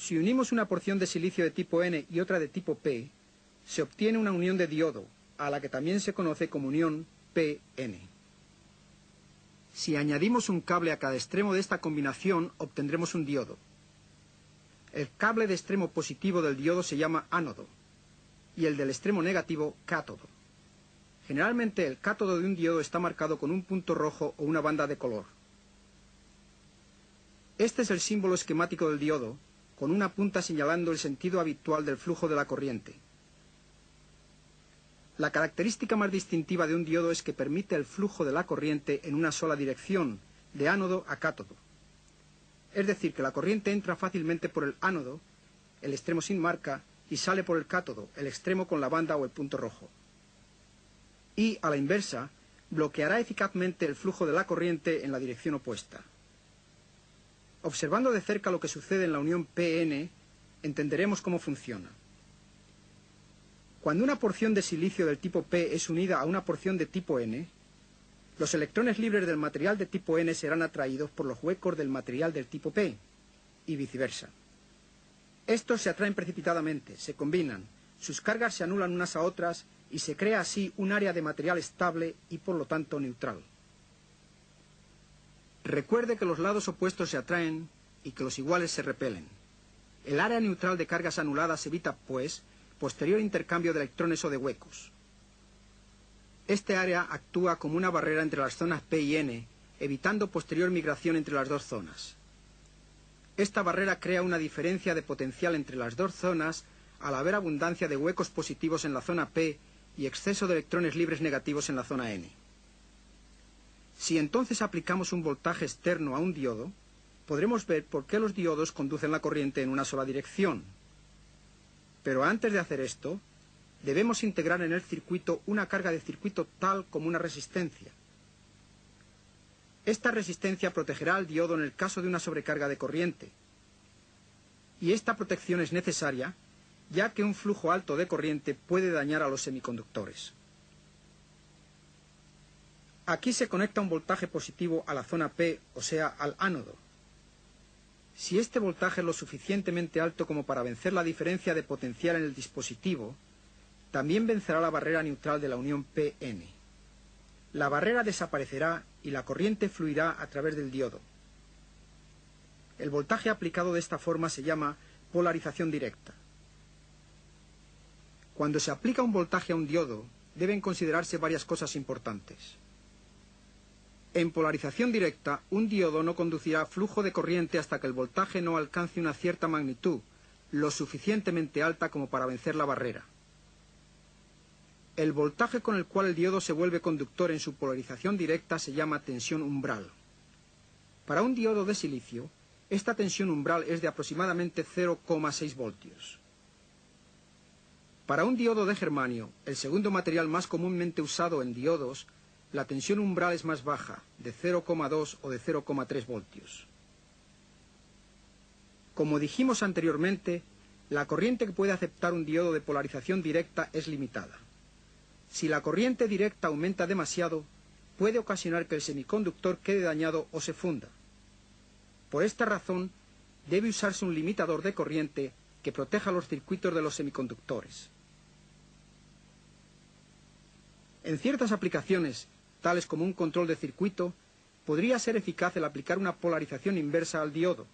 Si unimos una porción de silicio de tipo N y otra de tipo P, se obtiene una unión de diodo, a la que también se conoce como unión PN. Si añadimos un cable a cada extremo de esta combinación, obtendremos un diodo. El cable de extremo positivo del diodo se llama ánodo, y el del extremo negativo, cátodo. Generalmente el cátodo de un diodo está marcado con un punto rojo o una banda de color. Este es el símbolo esquemático del diodo, con una punta señalando el sentido habitual del flujo de la corriente. La característica más distintiva de un diodo es que permite el flujo de la corriente en una sola dirección, de ánodo a cátodo. Es decir, que la corriente entra fácilmente por el ánodo, el extremo sin marca, y sale por el cátodo, el extremo con la banda o el punto rojo. Y, a la inversa, bloqueará eficazmente el flujo de la corriente en la dirección opuesta. Observando de cerca lo que sucede en la unión PN, entenderemos cómo funciona. Cuando una porción de silicio del tipo P es unida a una porción de tipo N, los electrones libres del material de tipo N serán atraídos por los huecos del material del tipo P, y viceversa. Estos se atraen precipitadamente, se combinan, sus cargas se anulan unas a otras y se crea así un área de material estable y por lo tanto neutral. Recuerde que los lados opuestos se atraen y que los iguales se repelen. El área neutral de cargas anuladas evita, pues, posterior intercambio de electrones o de huecos. Este área actúa como una barrera entre las zonas P y N, evitando posterior migración entre las dos zonas. Esta barrera crea una diferencia de potencial entre las dos zonas al haber abundancia de huecos positivos en la zona P y exceso de electrones libres negativos en la zona N. Si entonces aplicamos un voltaje externo a un diodo, podremos ver por qué los diodos conducen la corriente en una sola dirección. Pero antes de hacer esto, debemos integrar en el circuito una carga de circuito tal como una resistencia. Esta resistencia protegerá al diodo en el caso de una sobrecarga de corriente. Y esta protección es necesaria, ya que un flujo alto de corriente puede dañar a los semiconductores. Aquí se conecta un voltaje positivo a la zona P, o sea, al ánodo. Si este voltaje es lo suficientemente alto como para vencer la diferencia de potencial en el dispositivo, también vencerá la barrera neutral de la unión PN. La barrera desaparecerá y la corriente fluirá a través del diodo. El voltaje aplicado de esta forma se llama polarización directa. Cuando se aplica un voltaje a un diodo, deben considerarse varias cosas importantes. En polarización directa, un diodo no conducirá flujo de corriente hasta que el voltaje no alcance una cierta magnitud, lo suficientemente alta como para vencer la barrera. El voltaje con el cual el diodo se vuelve conductor en su polarización directa se llama tensión umbral. Para un diodo de silicio, esta tensión umbral es de aproximadamente 0,6 voltios. Para un diodo de germanio, el segundo material más comúnmente usado en diodos, la tensión umbral es más baja, de 0,2 o de 0,3 voltios. Como dijimos anteriormente, la corriente que puede aceptar un diodo de polarización directa es limitada. Si la corriente directa aumenta demasiado, puede ocasionar que el semiconductor quede dañado o se funda. Por esta razón, debe usarse un limitador de corriente que proteja los circuitos de los semiconductores. En ciertas aplicaciones, tales como un control de circuito, podría ser eficaz el aplicar una polarización inversa al diodo.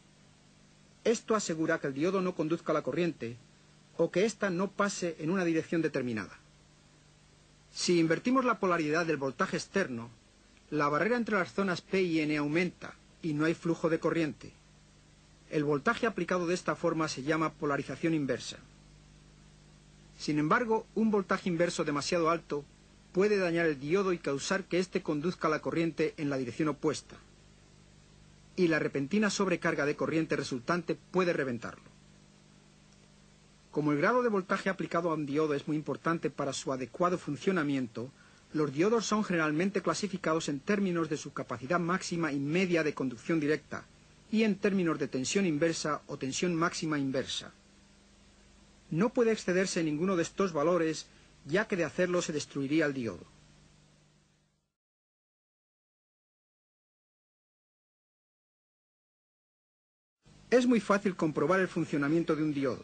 Esto asegura que el diodo no conduzca la corriente o que ésta no pase en una dirección determinada. Si invertimos la polaridad del voltaje externo, la barrera entre las zonas P y N aumenta y no hay flujo de corriente. El voltaje aplicado de esta forma se llama polarización inversa. Sin embargo, un voltaje inverso demasiado alto puede dañar el diodo y causar que éste conduzca la corriente en la dirección opuesta. Y la repentina sobrecarga de corriente resultante puede reventarlo. Como el grado de voltaje aplicado a un diodo es muy importante para su adecuado funcionamiento, los diodos son generalmente clasificados en términos de su capacidad máxima y media de conducción directa y en términos de tensión inversa o tensión máxima inversa. No puede excederse ninguno de estos valores, ya que de hacerlo se destruiría el diodo. Es muy fácil comprobar el funcionamiento de un diodo.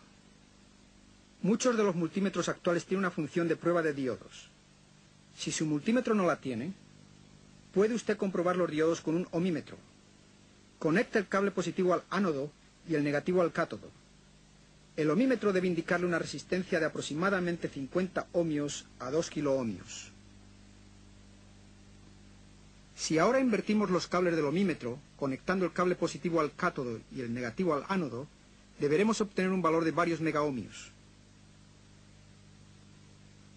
Muchos de los multímetros actuales tienen una función de prueba de diodos. Si su multímetro no la tiene, puede usted comprobar los diodos con un ohmímetro. Conecta el cable positivo al ánodo y el negativo al cátodo. El ohmímetro debe indicarle una resistencia de aproximadamente 50 ohmios a 2 kiloohmios. Si ahora invertimos los cables del ohmímetro, conectando el cable positivo al cátodo y el negativo al ánodo, deberemos obtener un valor de varios megaohmios.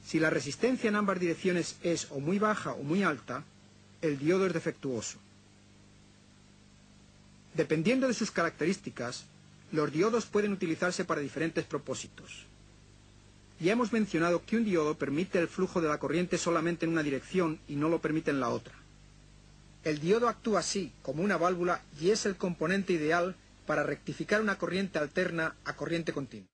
Si la resistencia en ambas direcciones es o muy baja o muy alta, el diodo es defectuoso. Dependiendo de sus características, los diodos pueden utilizarse para diferentes propósitos. Ya hemos mencionado que un diodo permite el flujo de la corriente solamente en una dirección y no lo permite en la otra. El diodo actúa así, como una válvula, y es el componente ideal para rectificar una corriente alterna a corriente continua.